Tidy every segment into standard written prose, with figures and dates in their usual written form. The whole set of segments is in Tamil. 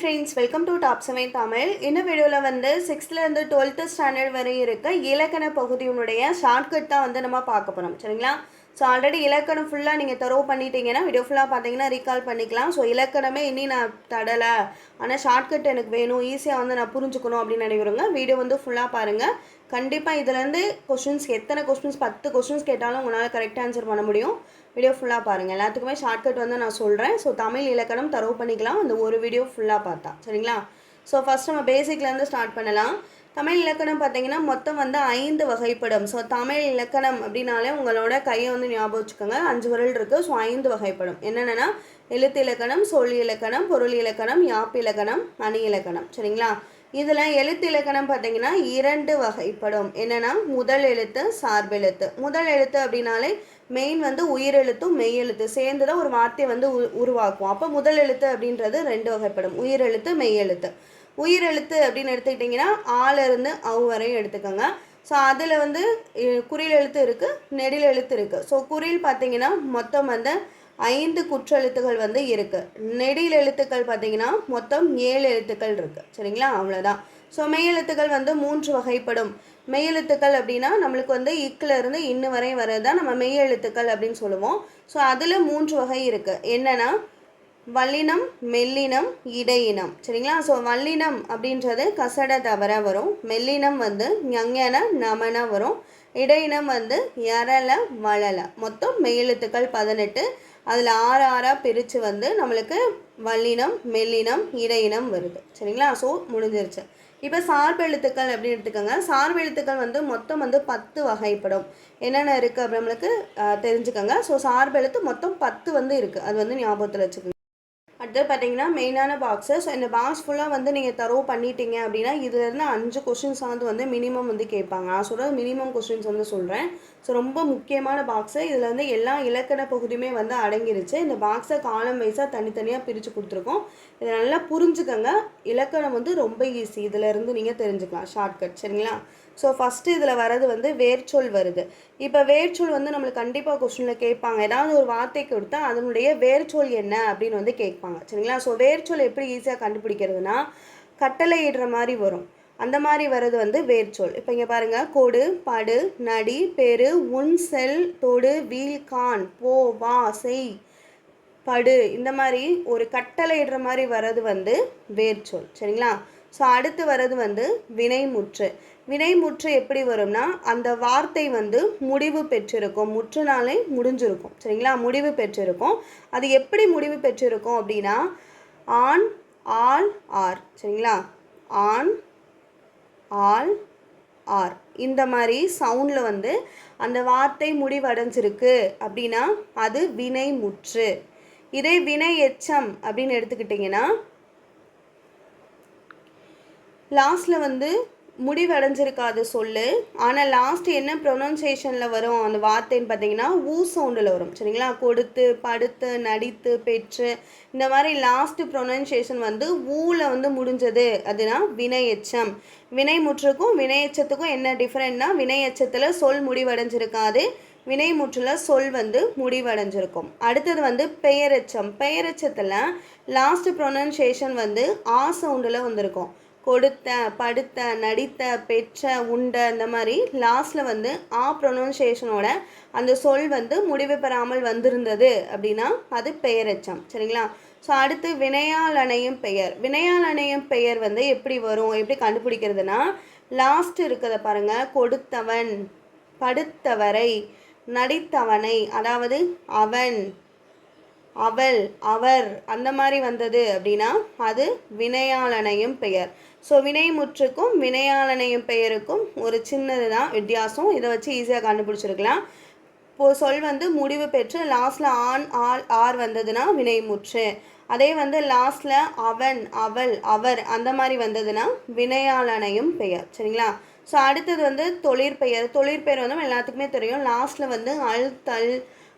Friends, welcome to top 7 Tamil. இந்த வீடியோவில் வந்து 6th to 12th ஸ்டாண்டர்ட் வரை இருக்க இலக்கண பகுதியினுடைய ஷார்ட்கட் தான் வந்து நம்ம பார்க்க போகிறோம். சரிங்களா? ஸோ ஆல்ரெடி இலக்கணம் ஃபுல்லாக நீங்கள் தரவு பண்ணிட்டீங்கன்னா வீடியோ ஃபுல்லாக பார்த்தீங்கன்னா ரீகால் பண்ணிக்கலாம். ஸோ இலக்கணமே இனி நான் தடலை, ஆனால் ஷார்ட்கட் எனக்கு வேணும், ஈஸியாக வந்து நான் புரிஞ்சுக்கணும் அப்படின்னு நினைக்கிறவங்க வீடியோ வந்து ஃபுல்லாக பாருங்கள். கண்டிப்பாக இதுலேருந்து எத்தனை கொஸ்டின்ஸ் 10 கொஸ்டின்ஸ் கேட்டாலும் உங்களால் கரெக்டாக ஆன்சர் பண்ண முடியும். வீடியோ ஃபுல்லாக பாருங்கள். எல்லாத்துக்குமே ஷார்ட்கட் வந்து நான் சொல்கிறேன். ஸோ தமிழ் இலக்கணம் தரவு பண்ணிக்கலாம் அந்த ஒரு வீடியோ ஃபுல்லாக பார்த்தா. சரிங்களா? ஸோ ஃபஸ்ட் நம்ம பேசிக்லேருந்து ஸ்டார்ட் பண்ணலாம். தமிழ் இலக்கணம் பார்த்தீங்கன்னா மொத்தம் வந்து 5 வகைப்படும். ஸோ தமிழ் இலக்கணம் அப்படின்னாலே உங்களோட கையை வந்து ஞாபகம் வச்சுக்கோங்க. 5 விரல் இருக்குது. ஸோ 5 வகைப்படும். என்னென்னா எழுத்து இலக்கணம், சொல் இலக்கணம், பொருள் இலக்கணம், யாப்பு இலக்கணம், அணி இலக்கணம். சரிங்களா? இதில் எழுத்து இலக்கணம் பார்த்தீங்கன்னா 2 வகைப்படும். என்னென்னா முதல் எழுத்து, சார்பெழுத்து. முதல் எழுத்து அப்படின்னாலே மெயின் வந்து உயிரெழுத்தும் மெய்யெழுத்து சேர்ந்து தான் ஒரு வார்த்தையை வந்து உருவாக்கும். அப்போ முதல் எழுத்து அப்படின்றது 2 வகைப்படும். உயிரெழுத்து, மெய்யெழுத்து. உயிரெழுத்து அப்படின்னு எடுத்துக்கிட்டிங்கன்னா ஆலிருந்து அவ் வரையும் எடுத்துக்கோங்க. ஸோ அதில் வந்து குறில் எழுத்து இருக்குது, நெடில் எழுத்து இருக்குது. ஸோ குறில் பார்த்திங்கன்னா மொத்தம் வந்து 5 குற்றெழுத்துக்கள் வந்து இருக்குது. நெடில் எழுத்துக்கள் பார்த்திங்கன்னா மொத்தம் 7 எழுத்துக்கள் இருக்குது. சரிங்களா? அவ்வளோதான். ஸோ மெய்யெழுத்துக்கள் வந்து 3 வகைப்படும். மெய்யெழுத்துக்கள் அப்படின்னா நம்மளுக்கு வந்து இருந்து இன்னும் வரை வர்றது தான் நம்ம மெய்யெழுத்துக்கள் அப்படின்னு சொல்லுவோம். ஸோ அதில் 3 வகை இருக்குது. என்னென்னா வல்லினம், மெல்லினம், இடையினம். சரிங்களா? ஸோ வல்லினம் அப்படின்றது கசட தவற வரும். மெல்லினம் வந்து ஞங்கன நமன வரும். இடையினம் வந்து யரல வளல. மொத்தம் மெய்யெழுத்துக்கள் 18. அதில் 6 பிரித்து வந்து நம்மளுக்கு வல்லினம், மெல்லினம், இடையினம் வருது. சரிங்களா? ஸோ முடிஞ்சிருச்சு. இப்போ சார்பெழுத்துக்கள் அப்படின்னு எடுத்துக்கோங்க. சார்பெழுத்துக்கள் வந்து மொத்தம் வந்து 10 வகைப்படும். என்னென்ன இருக்குது அப்படி நம்மளுக்கு தெரிஞ்சுக்கோங்க. ஸோ சார்பெழுத்து மொத்தம் 10 வந்து இருக்குது. அது வந்து ஞாபகத்தில் வச்சுக்கோங்க. அடுத்து பார்த்தீங்கன்னா மெயினான பாக்ஸு. ஸோ இந்த பாக்ஸ் ஃபுல்லாக வந்து நீங்கள் தரவு பண்ணிட்டீங்க அப்படின்னா இதுலேருந்து 5 கொஸ்டின்ஸ் வந்து மினிமம் வந்து கேட்பாங்க. நான் சொல்கிறது மினிமம் கொஸ்டின்ஸ் வந்து சொல்கிறேன். ஸோ ரொம்ப முக்கியமான பாக்ஸு. இதில் வந்து எல்லா இலக்கண பகுதியுமே வந்து அடங்கிருச்சு. இந்த பாக்ஸை காலம் வைஸாக தனித்தனியாக பிரித்து கொடுத்துருக்கோம். இதை நல்லா புரிஞ்சுக்கோங்க. இலக்கணம் வந்து ரொம்ப ஈஸி. இதிலேருந்து நீங்கள் தெரிஞ்சுக்கலாம் ஷார்ட்கட். சரிங்களா? ஸோ ஃபஸ்ட்டு இதில் வர்றது வந்து வேர்ச்சொல் வருது. இப்போ வேர்ச்சொல் வந்து நம்மளுக்கு கண்டிப்பாக கொஸ்டினில் கேட்பாங்க. ஏதாவது ஒரு வார்த்தை கொடுத்தா அதனுடைய வேர்ச்சொல் என்ன அப்படின்னு வந்து கேட்பாங்க. சரிங்களா? ஸோ வேர்ச்சொல் எப்படி ஈஸியாக கண்டுபிடிக்கிறதுனா கட்டளை இடுற மாதிரி வரும். அந்த மாதிரி வர்றது வந்து வேர்ச்சொல். இப்போ இங்கே பாருங்கள், கொடு, படு, நடி, பெரு, உன், செல், தொடு, வீல், கான், போ, வா, செய், படு, இந்த மாதிரி ஒரு கட்டளை இடுற மாதிரி வர்றது வந்து வேர்ச்சொல். சரிங்களா? ஸோ அடுத்து வர்றது வந்து வினைமுற்று. வினைமுற்று எப்படி வரும்னா அந்த வார்த்தை வந்து முடிவு பெற்றிருக்கும். முற்றுனாலே முடிஞ்சிருக்கும். சரிங்களா? முடிவு பெற்றிருக்கும். அது எப்படி முடிவு பெற்றிருக்கும் அப்படின்னா ஆன், ஆல், ஆர். சரிங்களா? ஆன், ஆல், ஆர் இந்த மாதிரி சவுண்டில் வந்து அந்த வார்த்தை முடிவடைஞ்சிருக்கு அப்படின்னா அது வினைமுற்று. இதே வினை எச்சம் அப்படின்னு எடுத்துக்கிட்டிங்கன்னா லாஸ்ட்டில் வந்து முடிவடைஞ்சிருக்காது சொல்லு, ஆனால் லாஸ்ட் என்ன ப்ரொனன்சியேஷனில் வரும் அந்த வார்த்தைன்னு பார்த்தீங்கன்னா ஊ சவுண்டில் வரும். சரிங்களா? கொடுத்து, படுத்து, நடித்து, பெற்று, இந்த மாதிரி லாஸ்ட் ப்ரொனன்சியேஷன் வந்து ஊவில் வந்து முடிஞ்சது. அதுனா வினையெச்சம். வினைமுற்றுக்கும் வினையெச்சத்துக்கும் என்ன டிஃப்ரெண்ட்னா வினையெச்சத்தில் சொல் முடிவடைஞ்சிருக்காது, வினைமுற்றில் சொல் வந்து முடிவடைஞ்சிருக்கும். அடுத்தது வந்து பெயரெச்சம். பெயரெச்சத்தில் லாஸ்ட் ப்ரொனன்சியேஷன் வந்து ஆ சவுண்டில் வந்திருக்கும். கொடுத்த, படுத்த, நடித்த, பெற்ற, உண்ட, இந்த மாதிரி லாஸ்ட்டில் வந்து ஆ ப்ரொனன்சியேஷனோட அந்த சொல் வந்து முடிவு பெறாமல் வந்திருந்தது அப்படின்னா அது பெயரெச்சம். சரிங்களா? ஸோ அடுத்து வினையால் அணையும் பெயர். வினையால் அணையும் பெயர் வந்து எப்படி வரும், எப்படி கண்டுபிடிக்கிறதுனா லாஸ்ட் இருக்கிறத பாருங்கள். கொடுத்தவன், படுத்தவரை, நடித்தவனை, அதாவது அவன், அவள், அவர், அந்த மாதிரி வந்தது அப்படின்னா அது வினையாளனையும் பெயர். ஸோ வினைமுற்றுக்கும் வினையாளனையும் பெயருக்கும் ஒரு சின்னது தான் வித்தியாசம். இதை வச்சு ஈஸியாக கண்டுபிடிச்சிருக்கலாம். இப்போது சொல் வந்து முடிவு பெற்று லாஸ்ட்டில் ஆன், ஆல், ஆர் வந்ததுன்னா வினைமுற்று. அதே வந்து லாஸ்ட்டில் அவன், அவள், அவர் அந்த மாதிரி வந்ததுன்னா வினையாளனையும் பெயர். சரிங்களா? ஸோ அடுத்தது வந்து தொழிற்பெயர். தொழிற்பெயர் வந்து எல்லாத்துக்குமே தெரியும். லாஸ்ட்டில் வந்து அல், தல்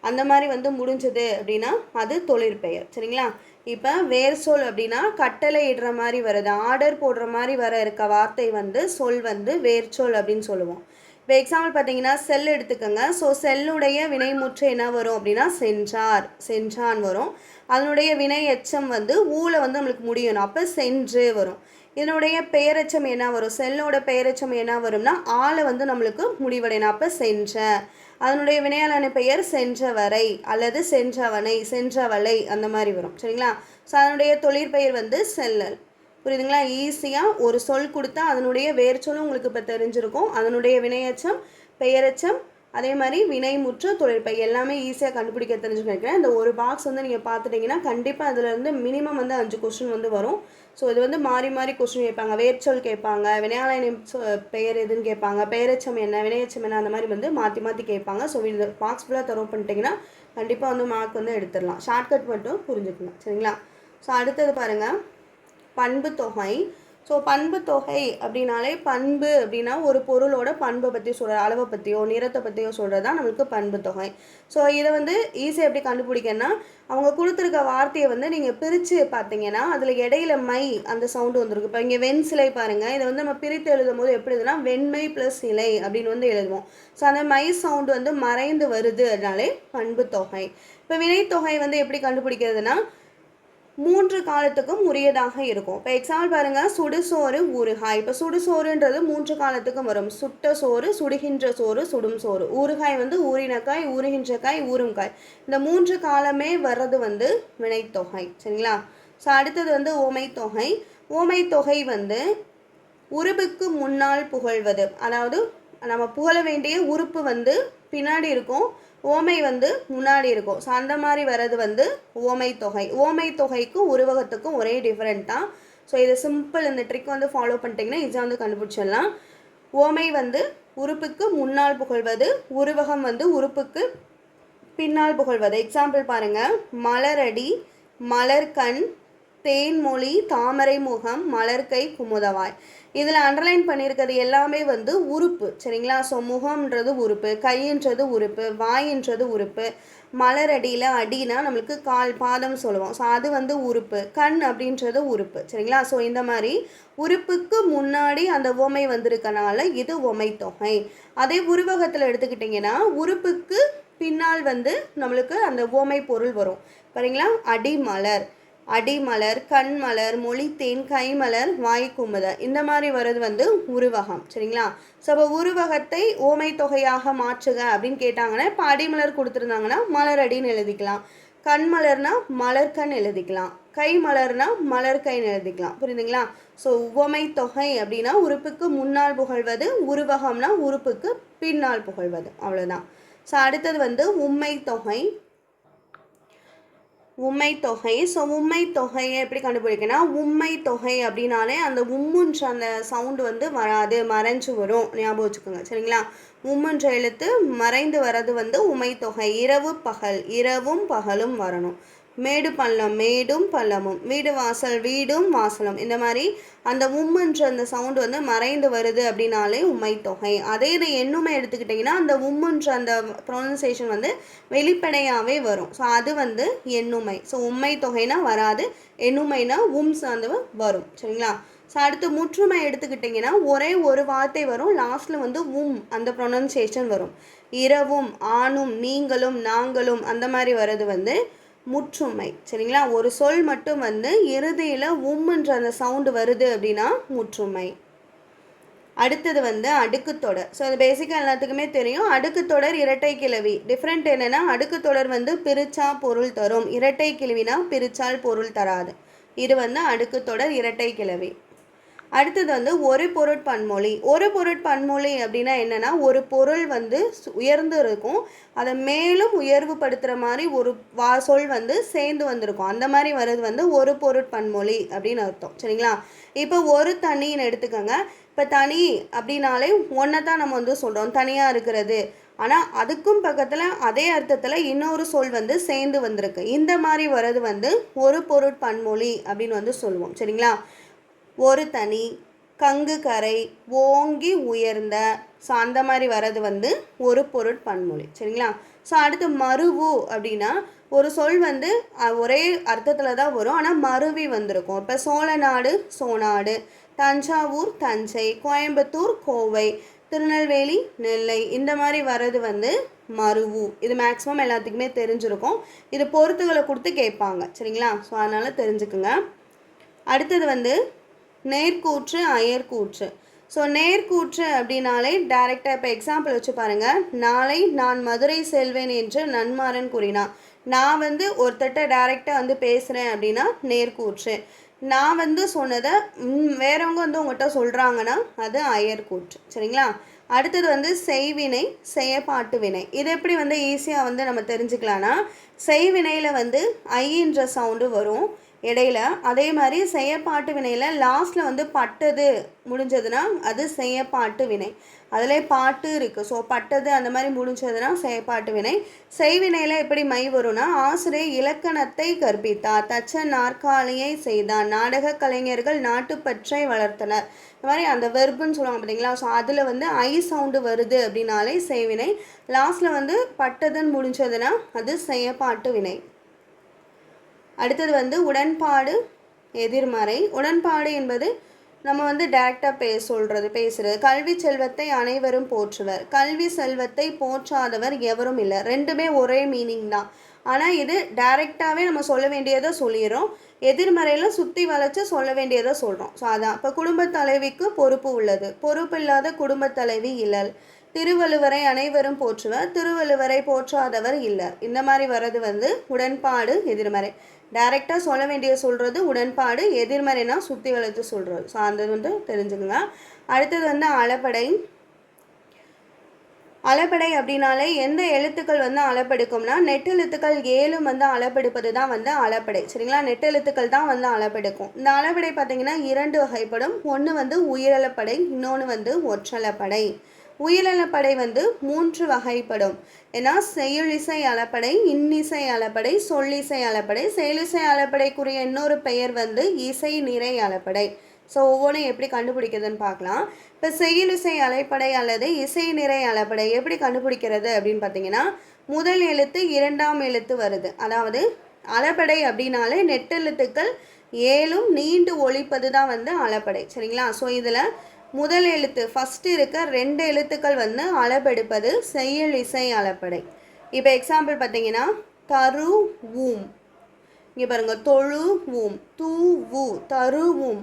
அந்த மாதிரி வந்து முடிஞ்சது அப்படின்னா அது தொழிற்பெயர். சரிங்களா? இப்போ வேர்சொல் அப்படின்னா கட்டளை இடுற மாதிரி வருது, ஆர்டர் போடுற மாதிரி இருக்க வார்த்தை வந்து சொல் வந்து வேர்ச்சொல் அப்படின்னு சொல்லுவோம். இப்போ எக்ஸாம்பிள் பார்த்தீங்கன்னா செல் எடுத்துக்கோங்க. ஸோ செல்லுடைய வினைமுற்று என்ன வரும் அப்படின்னா சென்றார், சென்றான் வரும். அதனுடைய வினை எச்சம் வந்து ஊல வந்து நம்மளுக்கு முடியணும், அப்போ சென்று வரும். இதனுடைய பெயரெச்சம் என்ன வரும், செல்லோட பெயரெச்சம் என்ன வரும்னா ஆல வந்து நம்மளுக்கு முடிவடையணும், அப்போ சென்ற. அதனுடைய வினையாளான பெயர் சென்றவரை அல்லது சென்றவனை, சென்றவளை அந்த மாதிரி வரும். சரிங்களா? ஸோ அதனுடைய தொழிற்பெயர் வந்து செல்லல். புரியுதுங்களா? ஈஸியாக ஒரு சொல் கொடுத்தா அதனுடைய வேர் சொல்லும் உங்களுக்கு இப்போ தெரிஞ்சிருக்கும். அதனுடைய வினையச்சம், பெயரெச்சம், அதே மாதிரி வினைமுற்று, தொழிற்பெயர் எல்லாமே ஈஸியாக கண்டுபிடிக்க தெரிஞ்சுக்கிறேன். இந்த ஒரு பாக்ஸ் வந்து நீங்கள் பார்த்துட்டிங்கன்னா கண்டிப்பாக அதுலேருந்து மினிமம் வந்து 5 கொஸ்டின் வந்து வரும். ஸோ இது வந்து மாறி மாறி கொஸ்டின் கேட்பாங்க, வேர்ச்சொல் கேட்பாங்க, வினையாளனின் பெயர் எதுன்னு கேட்பாங்க, பெயரெச்சம் என்ன, வினையச்சம் என்ன, அந்த மாதிரி வந்து மாற்றி மாற்றி கேட்பாங்க. ஸோ இந்த பாக்ஸ் ஃபுல்லாக தரவு பண்ணிட்டீங்கன்னா கண்டிப்பாக வந்து மார்க் வந்து எடுத்துடலாம். ஷார்ட்கட் மட்டும் புரிஞ்சுக்கணும். சரிங்களா? ஸோ அடுத்தது பாருங்கள், பண்பு தொகை. ஸோ பண்பு தொகை அப்படின்னாலே பண்பு அப்படின்னா ஒரு பொருளோட பண்பை பற்றி சொல்கிற, அளவை பற்றியோ நிறத்தை பற்றியோ சொல்கிறது தான் நம்மளுக்கு பண்பு தொகை. ஸோ இதை வந்து ஈஸியாக எப்படி கண்டுபிடிக்கன்னா, அவங்க கொடுத்துருக்க வார்த்தையை வந்து நீங்கள் பிரித்து பார்த்தீங்கன்னா அதில் இடையில மை அந்த சவுண்டு வந்துருக்கு. இப்போ இங்கே வெண்சிலை பாருங்கள், இதை வந்து நம்ம பிரித்து எழுதும் போது எப்படி எழுதுனா வெண்மை ப்ளஸ் இலை அப்படின்னு வந்து எழுதுவோம். ஸோ அந்த மை சவுண்டு வந்து மறைந்து வருது, அதனாலே பண்பு தொகை. இப்போ வினைத்தொகை வந்து எப்படி கண்டுபிடிக்கிறதுனா 3 காலத்துக்கும் உரியதாக இருக்கும். இப்போ எக்ஸாம்பிள் பாருங்கள், சுடுசோறு ஊறுகாய். இப்போ சுடுசோறுன்றது 3 காலத்துக்கும் வரும். சுட்ட சோறு, சுடுகின்ற சோறு, சுடும் சோறு. ஊறுகாய் வந்து ஊறினக்காய், ஊறுகின்ற காய், ஊறும் காய். இந்த 3 காலமே வர்றது வந்து வினைத்தொகை. சரிங்களா? ஸோ அடுத்தது வந்து ஓமைத்தொகை. ஓமைத்தொகை வந்து உருபுக்கு முன்னால் புகழ்வது, அதாவது நம்ம புகழ வேண்டிய உறுப்பு வந்து பின்னாடி இருக்கும், ஓமை வந்து முன்னாடி இருக்கும். ஸோ அந்த மாதிரி வர்றது வந்து ஓமை தொகை. ஓமை தொகைக்கும் உருவகத்துக்கும் ஒரே டிஃப்ரெண்ட் தான். ஸோ இது சிம்பிள், இந்த ட்ரிக் வந்து ஃபாலோ பண்ணிட்டீங்கன்னா ஈஸியாக வந்து கண்டுபிடிச்சிடலாம். ஓமை வந்து உறுப்புக்கு முன்னால் புகழ்வது, உருவகம் வந்து உறுப்புக்கு பின்னால் புகழ்வது. எக்ஸாம்பிள் பாருங்கள், மலரடி, மலர்கண், தேன்மொழி, தாமரை முகம், மலர்கை, குமுதவாய். இதில் அண்டர்லைன் பண்ணியிருக்கிறது எல்லாமே வந்து உறுப்பு. சரிங்களா? ஸோ முகம்ன்றது உறுப்பு, கைன்றது உறுப்பு, வாயின்றது உறுப்பு, மலரடியில் அடினா நம்மளுக்கு கால் பாதம் சொல்லுவோம். ஸோ அது வந்து உறுப்பு, கண் அப்படின்றது உறுப்பு. சரிங்களா? ஸோ இந்த மாதிரி உறுப்புக்கு முன்னாடி அந்த ஓமை வந்திருக்கனால இது ஓமைத்தொகை. அதே உருவகத்தில் எடுத்துக்கிட்டிங்கன்னா உறுப்புக்கு பின்னால் வந்து நம்மளுக்கு அந்த ஓமை பொருள் வரும். பாருங்களா? அடிமலர், அடிமலர், கண்மலர், மொழித்தேன், கைமலர், வாய்க்குமுத, இந்த மாதிரி வர்றது வந்து உருவகம். சரிங்களா? ஸோ அப்போ உருவகத்தை ஓமை தொகையாக மாற்றுக அப்படின்னு கேட்டாங்கன்னா இப்போ அடிமலர் கொடுத்துருந்தாங்கன்னா மலரடின்னு எழுதிக்கலாம், கண்மலர்னா மலர்கண் எழுதிக்கலாம், கைமலர்னா மலர்கைன்னு எழுதிக்கலாம். புரியுதுங்களா? ஸோ உவமை தொகை அப்படின்னா உறுப்புக்கு முன்னால் புகழ்வது, உருவகம்னா உறுப்புக்கு பின்னால் புகழ்வது, அவ்வளோதான். ஸோ அடுத்தது வந்து உம்மை தொகை. உம்மை தொகை. ஸோ உம்மை தொகையை எப்படி கண்டுபிடிக்கனா, உம்மை தொகை அப்படின்னாலே அந்த உம்முன்ற அந்த சவுண்டு வந்து வராது, மறைஞ்சு வரும், ஞாபகம் வச்சுக்கோங்க. சரிங்களா? உம்முன்ற எழுத்து மறைந்து வர்றது வந்து உம்மை தொகை. இரவு பகல், இரவும் பகலும் வரணும். மேடு பள்ளம், மேடும் பள்ளமும். வீடு வாசல், வீடும் வாசலும். இந்த மாதிரி அந்த உம்முன்ற அந்த சவுண்டு வந்து மறைந்து வருது அப்படின்னாலே உம்மை தொகை. அதே இது எண்ணுமை எடுத்துக்கிட்டிங்கன்னா அந்த உம்முன்ற அந்த ப்ரொனன்சியேஷன் வந்து வெளிப்படையாகவே வரும். ஸோ அது வந்து எண்ணுமை. ஸோ உம்மை தொகைனா வராது, எண்ணுமைனா உம் சார்ந்து வரும். சரிங்களா? ஸோ அடுத்து முற்றுமை எடுத்துக்கிட்டிங்கன்னா ஒரே ஒரு வார்த்தை வரும், லாஸ்ட்டில் வந்து அந்த ப்ரொனன்சியேஷன் வரும். இரவும், ஆணும், நீங்களும், நாங்களும் அந்த மாதிரி வர்றது வந்து முற்றுமை. சரிங்களா? ஒரு சொல் மட்டும் வந்து இறுதியில் உம்ன்ற அந்த சவுண்டு வருது அப்படின்னா முற்றுமை. அடுத்தது வந்து அடுக்குத்தொடர். ஸோ அது பேசிக்காக எல்லாத்துக்குமே தெரியும். அடுக்குத்தொடர், இரட்டை கிளவி. டிஃப்ரெண்ட் என்னென்னா அடுக்குத்தொடர் வந்து பிரிச்சா பொருள் தரும், இரட்டை கிளவினா பிரிச்சால் பொருள் தராது. இது வந்து அடுக்குத்தொடர், இரட்டை கிளவி. அடுத்தது வந்து ஒரு பொருட்பன்மொழி. ஒரு பொருட்பன்மொழி அப்படின்னா என்னென்னா ஒரு பொருள் வந்து உயர்ந்து இருக்கும், அதை மேலும் உயர்வுபடுத்துகிற மாதிரி ஒரு சொல் வந்து சேர்ந்து வந்திருக்கும், அந்த மாதிரி வர்றது வந்து ஒரு பொருட்பன்மொழி அப்படின்னு அர்த்தம். சரிங்களா? இப்போ ஒரு தனின்னு எடுத்துக்கோங்க. இப்போ தனி அப்படின்னாலே ஒன்றை தான் நம்ம வந்து சொல்கிறோம், தனியாக இருக்கிறது. ஆனால் அதுக்கும் பக்கத்தில் அதே அர்த்தத்தில் இன்னொரு சொல் வந்து சேர்ந்து வந்திருக்கு. இந்த மாதிரி வர்றது வந்து ஒரு பொருட்பன்மொழி அப்படின்னு வந்து சொல்லுவோம். சரிங்களா? ஒரு தனி, கங்கு கரை, ஓங்கி உயர்ந்த. ஸோ அந்த மாதிரி வர்றது வந்து ஒரு பொருட்பன்மொழி. சரிங்களா? ஸோ அடுத்து மருவு அப்படின்னா ஒரு சொல் வந்து ஒரே அர்த்தத்தில் தான் வரும், ஆனால் மருவி வந்திருக்கும். இப்போ சோழநாடு, சோநாடு, தஞ்சாவூர், தஞ்சை, கோயம்புத்தூர், கோவை, திருநெல்வேலி, நெல்லை, இந்த மாதிரி வர்றது வந்து மருவு. இது மேக்ஸிமம் எல்லாத்துக்குமே தெரிஞ்சிருக்கும். இது பொறுத்துகளை கொடுத்து கேட்பாங்க. சரிங்களா? ஸோ அதனால் தெரிஞ்சுக்குங்க. அடுத்தது வந்து நேர்கூற்று அயர்கூற்று. ஸோ நேர்கூற்று அப்படின்னாலே டைரெக்டாக இப்போ எக்ஸாம்பிள் வச்சு பாருங்கள். நாளை நான் மதுரை செல்வேன் என்று நன்மாறன் கூறினான். நான் வந்து ஒருத்தட்ட டைரெக்டாக வந்து பேசுகிறேன் அப்படின்னா நேர்கூற்று. நான் வந்து சொன்னதை வேறவங்க வந்து உங்கள்கிட்ட சொல்கிறாங்கன்னா அது அயர்கூற்று. சரிங்களா? அடுத்தது வந்து செய்வினை செயப்பாட்டு வினை. இது எப்படி வந்து ஈஸியாக வந்து நம்ம தெரிஞ்சுக்கலான்னா, செய்வினையில் வந்து ஐன்ற சவுண்டு வரும் இடையில. அதே மாதிரி செயப்பாட்டு வினையில் லாஸ்ட்டில் வந்து பட்டது முடிஞ்சதுன்னா அது செயப்பாட்டு வினை. அதில் பாட்டு இருக்குது. ஸோ பட்டது அந்த மாதிரி முடிஞ்சதுன்னா செயப்பாட்டு வினை. செய்வினையில் எப்படி மை வரும்னா, ஆசிரியர் இலக்கணத்தை கற்பித்தார், தச்ச நாற்காலியை செய்தார், நாடக கலைஞர்கள் நாட்டுப்பற்றை வளர்த்தனர். இந்த மாதிரி அந்த வெர்புன்னு சொல்லுவாங்க பார்த்தீங்களா? ஸோ அதில் வந்து ஐ சவுண்டு வருது அப்படின்னாலே செய்வினை. லாஸ்ட்டில் வந்து பட்டதுன்னு முடிஞ்சதுன்னா அது செயப்பாட்டு வினை. அடுத்தது வந்து உடன்பாடு எதிர்மறை. உடன்பாடு என்பது நம்ம வந்து டைரெக்டாக பேசுகிறது. கல்வி செல்வத்தை அனைவரும் போற்றுவர், கல்வி செல்வத்தை போற்றாதவர் எவரும் இல்லை. ரெண்டுமே ஒரே மீனிங் தான். ஆனால் இது டைரெக்டாகவே நம்ம சொல்ல வேண்டியதை சொல்லிடுறோம், எதிர்மறையில் சுற்றி வளைச்சு சொல்ல வேண்டியதை சொல்கிறோம். ஸோ அதான். இப்போ குடும்பத் தலைவிக்கு பொறுப்பு உள்ளது, பொறுப்பில்லாத குடும்பத் தலைவி இல்லல். திருவள்ளுவரை அனைவரும் போற்றுவர், திருவள்ளுவரை போற்றாதவர் இல்லர். இந்த மாதிரி வர்றது வந்து உடன்பாடு எதிர்மறை. டைரெக்டாக சொல்ல வேண்டிய சொல்கிறது உடன்பாடு, எதிர்மறைனா சுற்றி வளைத்து சொல்கிறது. ஸோ அந்த வந்து தெரிஞ்சுக்கோங்க. அடுத்தது வந்து அளபடை. அளபடை அப்படின்னாலே எந்த எழுத்துக்கள் வந்து அளப்பெடுக்கும்னா, நெட்டெழுத்துக்கள் 7 வந்து அளப்பெடுப்பது தான் வந்து அளபடை. சரிங்களா? நெட்டெழுத்துக்கள் தான் வந்து அளப்பெடுக்கும். இந்த அளபடை பார்த்திங்கன்னா 2 வகைப்படும். ஒன்று வந்து உயிரளப்படை, இன்னொன்று வந்து ஒற்றளப்படை. உயிரிழப்படை வந்து 3 வகைப்படும். ஏன்னா செய்யுளிசை அளப்படை, இன்னிசை அளப்படை, சொல்லிசை அளப்படை. செயலிசை அளப்படைக்குரிய இன்னொரு பெயர் வந்து இசை நிறை அளப்படை. ஸோ ஒவ்வொன்றும் எப்படி கண்டுபிடிக்கிறதுன்னு பார்க்கலாம். இப்போ செய்யுளிசை அலைப்படை அல்லது இசை நிறை அளப்படை எப்படி கண்டுபிடிக்கிறது அப்படின்னு பார்த்தீங்கன்னா, முதல் எழுத்து 2ஆம் எழுத்து வருது. அதாவது அளப்படை அப்படின்னாலே நெட்டெழுத்துக்கள் 7 நீண்டு ஒழிப்பது தான் வந்து அளப்படை. சரிங்களா? ஸோ இதில் முதல் எழுத்து ஃபஸ்ட்டு இருக்க 2 எழுத்துக்கள் வந்து அளபெடுப்பது செய்யுள் இசை அளப்படை. இப்போ எக்ஸாம்பிள் பார்த்தீங்கன்னா, தருவும். இங்கே பாருங்கள், தொழுவும், தூவு, தருவும்,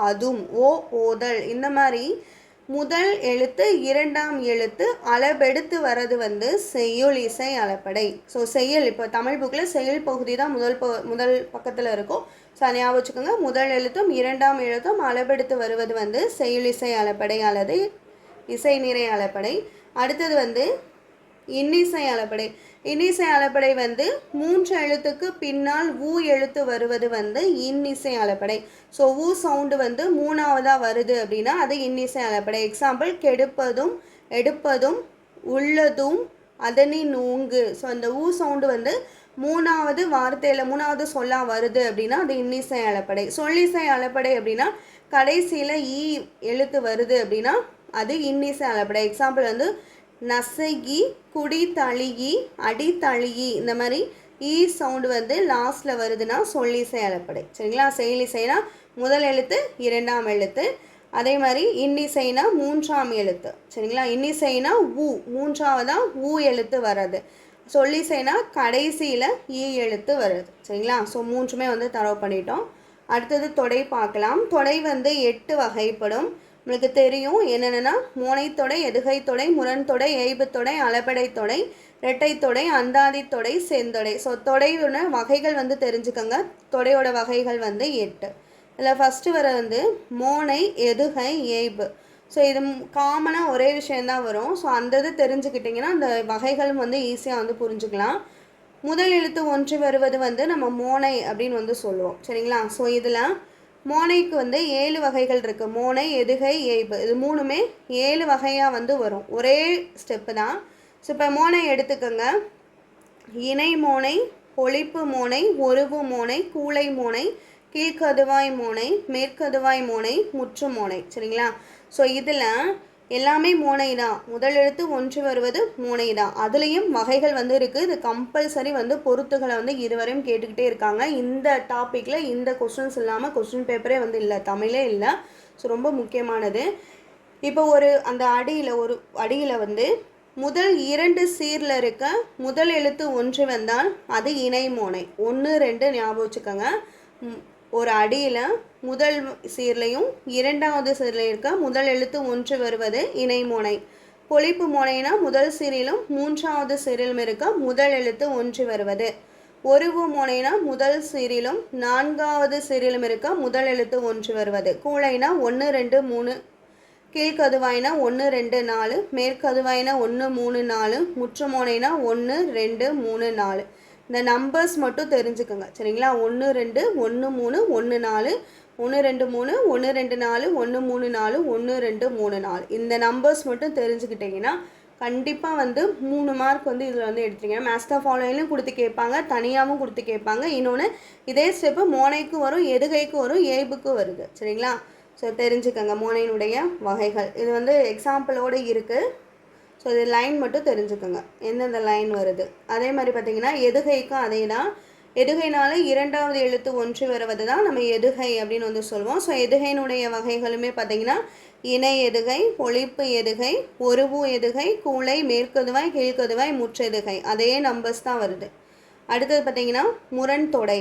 அதும், ஓதல். இந்த மாதிரி முதல் எழுத்து 2ஆம் எழுத்து அளபெடுத்து வர்றது வந்து செய்யுள் இசை அளப்படை. ஸோ செய்யுள், இப்போ தமிழ் புக்கில் செய்யுள் பகுதி தான் முதல் பக்கத்தில் இருக்கும். ஸோ ஞாபகம் வச்சுக்கோங்க. முதல் எழுத்தும் 2ஆம் எழுத்தும் அளபெடுத்து வருவது வந்து செய்யுளிசை அளப்படை அல்லது இசை நிறை அளப்படை. அடுத்தது வந்து இன்னிசை அளப்படை. இன்னிசை அளப்படை வந்து 3 எழுத்துக்கு பின்னால் ஊ எழுத்து வருவது வந்து இன்னிசை அளப்படை. ஸோ ஊ சவுண்டு வந்து 3ஆவதாக வருது அப்படின்னா அது இன்னிசை அளப்படை. எக்ஸாம்பிள், கெடுப்பதும், எடுப்பதும், உள்ளதும், அதனின் ஊங்கு. ஸோ அந்த ஊ சவுண்டு வந்து 3ஆவது வார்த்தையில் 3ஆவது சொல்லா வருது அப்படின்னா அது இன்னிசை அளப்படை. சொல்லிசை அளப்படை அப்படின்னா கடைசியில் ஈ எழுத்து வருது அப்படின்னா அது இன்னிசை அளப்படை. எக்ஸாம்பிள் வந்து நசகி, குடி தளிகி, அடி தளிகி. இந்த மாதிரி ஈ சவுண்டு வந்து லாஸ்ட்டில் வருதுன்னா சொல்லிசை அளப்படை. சரிங்களா? செயலிசைனா முதல் எழுத்து 2ஆம் எழுத்து. அதே மாதிரி இன்னிசைனா 3ஆம் எழுத்து. சரிங்களா? இன்னிசைனா ஊ 3ஆவதான் ஊ எழுத்து வர்றது. சொல்லிசைனா கடைசியில் ஈ எழுத்து வருது. சரிங்களா? ஸோ 3மே வந்து தரவு பண்ணிட்டோம். அடுத்தது தொடை பார்க்கலாம். தொடை வந்து 8 வகைப்படும். உங்களுக்கு தெரியும் என்னென்னா, மோனைத்தொடை, எதுகைத்தொடை, முரண்தொடை, எய்புத்தொடை, அளபடை தொடை, இரட்டைத்தொடை, அந்தாதி தொடை, செந்தொடை. ஸோ தொடையோட வகைகள் வந்து தெரிஞ்சுக்கோங்க. தொடையோட வகைகள் வந்து 8. இதில் ஃபஸ்ட்டு வர வந்து மோனை, எதுகை, எய்பு. ஸோ இது காமனாக ஒரே விஷயந்தான் வரும். ஸோ அந்த இது தெரிஞ்சுக்கிட்டிங்கன்னா அந்த வகைகளும் வந்து ஈஸியாக வந்து புரிஞ்சுக்கலாம். முதல் எழுத்து ஒன்று வருவது வந்து நம்ம மோனை அப்படின்னு வந்து சொல்லுவோம். சரிங்களா? ஸோ இதில் மோனைக்கு வந்து 7 வகைகள் இருக்குது. மோனை, எதுகை, எய்பு. இது 3மே 7 வகையாக வந்து வரும். ஒரே ஸ்டெப்பு தான். ஸோ இப்போ மோனை எடுத்துக்கோங்க. இணை மோனை, ஒளிப்பு மோனை, ஒருவு மோனை, கூளை மோனை, கீழ்கதுவாய் மோனை, மேற்கதுவாய் மோனை, முற்று மோனை. சரிங்களா? ஸோ இதில் எல்லாமே மோனை தான். முதல் எழுத்து ஒன்று வருவது மோனை தான். அதுலேயும் வகைகள் வந்து இருக்குது. இது கம்பல்சரி வந்து பொறுத்துகளை வந்து இருவரையும் கேட்டுக்கிட்டே இருக்காங்க. இந்த டாப்பிக்கில் இந்த கொஸ்டின்ஸ் இல்லாமல் கொஸ்டின் பேப்பரே வந்து இல்லை, தமிழே இல்லை. ஸோ ரொம்ப முக்கியமானது. இப்போ அந்த அடியில் வந்து முதல் 2 சீரில் இருக்க முதல் எழுத்து ஒன்று வந்தால் அது இணை மோனை. 1 2 ஞாபகம் வச்சுக்கோங்க. ஒரு அடியில் முதல் சீர்லையும் 2வது சீரில் இருக்க முதல் எழுத்து ஒன்று வருவது இணை மோனை. பொழிப்பு மோனைனா முதல் சீரிலும் 3வது சீரிலும் இருக்க முதல் எழுத்து ஒன்று வருவது. ஒருவு மோனைனா முதல் சீரிலும் 4வது சீரிலும் இருக்க முதல் எழுத்து ஒன்று வருவது. கூளைனா 1 2 3, கீழ்கதுவாயினா 1 2 4, மேற்கதுவாயினா 1 3 4, முற்றுமோனைனா 1 2 3 4. இந்த நம்பர்ஸ் மட்டும் தெரிஞ்சுக்கோங்க சரிங்களா. 1 2 1 3 1 4, 1 2 3 1 2 4 1 3 4 1 2 3 4. இந்த நம்பர்ஸ் மட்டும் தெரிஞ்சுக்கிட்டிங்கன்னா கண்டிப்பாக வந்து 3 மார்க் வந்து இதில் வந்து எடுத்துருங்க. மேத்ஸ் த ஃபாலோயிங்லையும் கொடுத்து கேட்பாங்க, தனியாகவும் கொடுத்து கேட்பாங்க. இன்னொன்று இதே ஸ்டெப்பு மோனைக்கும் வரும், எதுகைக்கும் வரும், ஏபுக்கும் வருது சரிங்களா. ஸோ தெரிஞ்சுக்கோங்க மோனையினுடைய வகைகள். இது வந்து எக்ஸாம்பிளோடு இருக்குது. ஸோ இது லைன் மட்டும் தெரிஞ்சுக்கோங்க எந்தெந்த லைன் வருது. அதே மாதிரி பார்த்திங்கன்னா எதுகைக்கும் அதே தான். எதுகைனால 2வது எழுத்து ஒன்று வருவது தான் நம்ம எதுகை அப்படின்னு வந்து சொல்லுவோம். ஸோ எதுகையினுடைய வகைகளுமே பார்த்திங்கன்னா இணை எதுகை, பொழிப்பு எதுகை, ஒருவு எதுகை, கூளை, மேற்கதுவாய், கீழ்கதுவாய், முற்றெதுகை. அதே நம்பர்ஸ் தான் வருது. அடுத்தது பார்த்திங்கன்னா முரண் தொடை.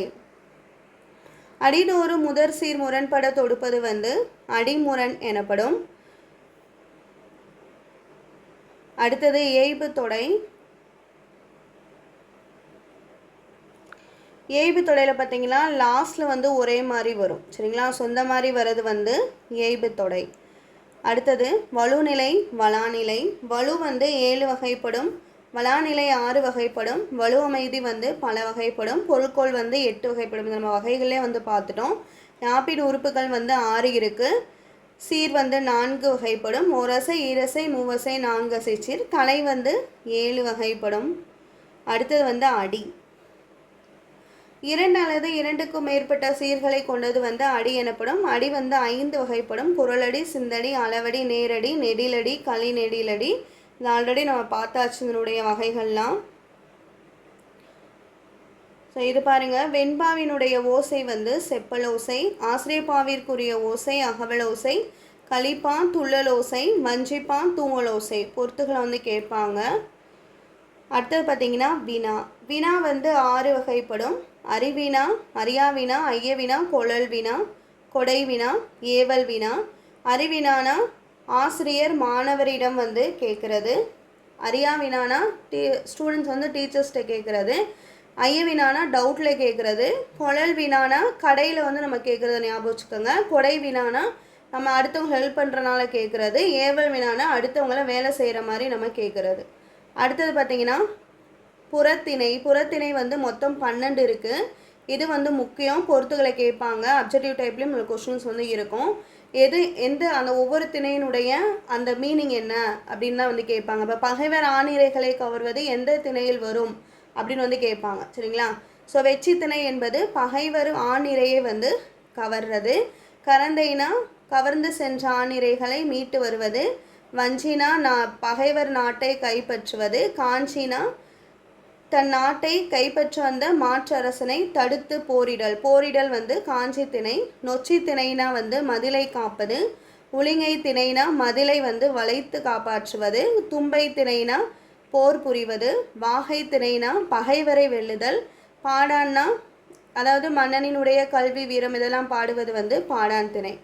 அடிதோறும் முதற் சீர் முரண்பட தொடுப்பது வந்து அடிமுரண் எனப்படும். அடுத்தது ஏய்பு தொடை. ஏய்பு தொடையில் பார்த்தீங்கன்னா லாஸ்ட்டில் வந்து ஒரே மாதிரி வரும் சரிங்களா. சொந்த மாதிரி வர்றது வந்து ஏய்பு தொடை. அடுத்தது வலுநிலை, வளாநிலை. வலு வந்து 7 வகைப்படும், வளாநிலை 6 வகைப்படும், வலு அமைதி வந்து பல வகைப்படும், பொருட்கோள் வந்து 8 வகைப்படும். நம்ம வகைகளே வந்து பார்த்துட்டோம். யாப்பீடு உறுப்புகள் வந்து 6 இருக்குது. சீர் வந்து 4 வகைப்படும், ஓரசை, ஈரசை, மூவசை, 4 அசை சீர். தலை வந்து 7 வகைப்படும். அடுத்தது வந்து அடி. 2 அல்லது 2க்கும் மேற்பட்ட சீர்களை கொண்டது வந்து அடி எனப்படும். அடி வந்து 5 வகைப்படும், குரலடி, சிந்தடி, அளவடி, நேரடி, நெடிலடி, களி நெடிலடி. இது ஆல்ரெடி நம்ம பார்த்தாச்சு இதனுடைய வகைகள்லாம். ஸோ இது பாருங்கள், வெண்பாவினுடைய ஓசை வந்து செப்பல் ஓசை, ஆசிரியப்பாவிற்குரிய ஓசை அகவல் ஓசை, களிப்பா துள்ளல் ஓசை, வஞ்சிப்பா தூங்கல் ஓசை. பொறுத்துகளை வந்து கேட்பாங்க. அடுத்தது பார்த்திங்கன்னா வினா. வினா வந்து 6 வகைப்படும். அறிவினா, அறியாவினா, ஐயவினா, கொழல் வினா, கொடை வினா, ஏவல் வினா. அறிவினானா ஆசிரியர் மாணவரிடம் வந்து கேட்குறது. அறியாவினானா ஸ்டூடெண்ட்ஸ் வந்து டீச்சர்ஸ்கிட்ட கேட்குறது. ஐயவினானா டவுட்டில் கேட்குறது. கொழல் வினானா கடையில் வந்து நம்ம கேட்குறத ஞாபகம் வச்சுக்கோங்க. கொடை வினானா நம்ம அடுத்தவங்க ஹெல்ப் பண்ணுறனால கேட்குறது. ஏவல் வினானா அடுத்தவங்கள வேலை செய்கிற மாதிரி நம்ம கேட்குறது. அடுத்தது பார்த்திங்கன்னா புறத்திணை. புறத்திணை வந்து மொத்தம் 12 இருக்குது. இது வந்து முக்கியம், பொறுத்துகளை கேட்பாங்க. அப்ஜெக்டிவ் டைப்லேயும் உங்களுக்கு கொஸ்டின்ஸ் வந்து இருக்கும். எந்த அந்த ஒவ்வொரு திணையினுடைய அந்த மீனிங் என்ன அப்படின்னு தான் வந்து கேட்பாங்க. இப்போ பகைவர் ஆணிரைகளை கவர்வது எந்த திணையில் வரும் அப்படின்னு வந்து கேட்பாங்க சரிங்களா. ஸோ வெச்சி திணை என்பது பகைவர் ஆணிரையை வந்து கவர்றது. கரந்தைனா கவர்ந்து சென்ற ஆணிரைகளை மீட்டு வருவது. வஞ்சினா பகைவர் நாட்டை கைப்பற்றுவது. காஞ்சினா தன் நாட்டை கைப்பற்ற வந்த மாற்றரசனை தடுத்து போரிடல். போரிடல் வந்து காஞ்சி திணை. நொச்சி திணைனா வந்து மதிலை காப்பது. உளிங்கை திணைனா மதிலை வந்து வளைத்து காப்பாற்றுவது. தும்பை திணைனா போர் புரிவது. வாகை திணைனா பகைவரை வெல்லுதல். பாடான்னா அதாவது மன்னனினுடைய கல்வி வீரம் இதெல்லாம் பாடுவது வந்து பாடான் திணை.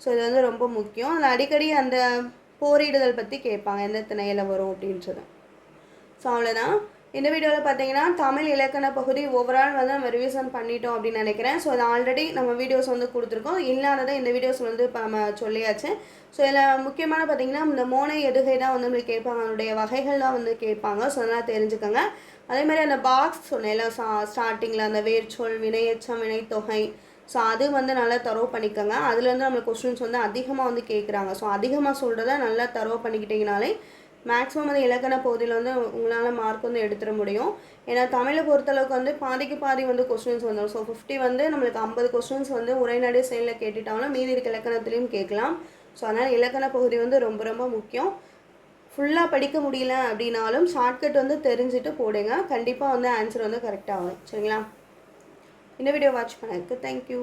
ஸோ இது வந்து ரொம்ப முக்கியம். அதில் அடிக்கடி அந்த போரிடுதல் பற்றி கேட்பாங்க, எந்த திணையில் வரும் அப்படின்றது. ஸோ அவ்வளோதான். இந்த வீடியோவில் பார்த்தீங்கன்னா தமிழ் இலக்கண பகுதி ஓவரால் வந்து நம்ம ரிவிஷன் பண்ணிட்டோம் அப்படின்னு நினைக்கிறேன். ஸோ அது ஆல்ரெடி நம்ம வீடியோஸ் வந்து கொடுத்துருக்கோம், இல்லாததை இந்த வீடியோஸ் வந்து இப்போ நம்ம சொல்லியாச்சு. ஸோ இதில் முக்கியமான பார்த்தீங்கன்னா இந்த மோனை எதுகை தான் வந்து நம்மளுக்கு கேட்பாங்க, அதனுடைய வகைகள்லாம் வந்து கேட்பாங்க. ஸோ அதெல்லாம் தெரிஞ்சுக்கோங்க. அதேமாதிரி அந்த பாக்ஸ் சொன்னேன் ஸ்டார்டிங்கில் அந்த வேர்ச்சொல், வினையெச்சம், வினைத்தொகை. ஸோ அது வந்து நல்லா தரவு பண்ணிக்கோங்க. அதில் வந்து நம்மளுக்கு கொஸ்டின்ஸ் வந்து அதிகமாக வந்து கேட்குறாங்க. ஸோ அதிகமாக சொல்கிறத நல்லா தரவு பண்ணிக்கிட்டிங்கனாலே மேக்ஸிமம் வந்து இலக்கண பகுதியில் வந்து உங்களால் மார்க் வந்து எடுத்துட முடியும். ஏன்னா தமிழை பொறுத்தளவுக்கு வந்து பாதிக்கு பாதி வந்து கொஸ்டின்ஸ் வந்துடும். ஸோ 50 வந்து நம்மளுக்கு 50 கொஸ்டின்ஸ் வந்து உரைநடை செயலில் கேட்டுட்டாலும் மீதி இருக்க இலக்கணத்துலேயும் கேட்கலாம். ஸோ அதனால் இலக்கண பகுதி வந்து ரொம்ப ரொம்ப முக்கியம். ஃபுல்லாக படிக்க முடியல அப்படின்னாலும் ஷார்ட்கட் வந்து தெரிஞ்சுட்டு போடுங்க, கண்டிப்பாக வந்து ஆன்சர் வந்து கரெக்டாக வரும் சரிங்களா. இந்த வீடியோ வாட்ச் பண்ணதுக்கு தேங்க்யூ.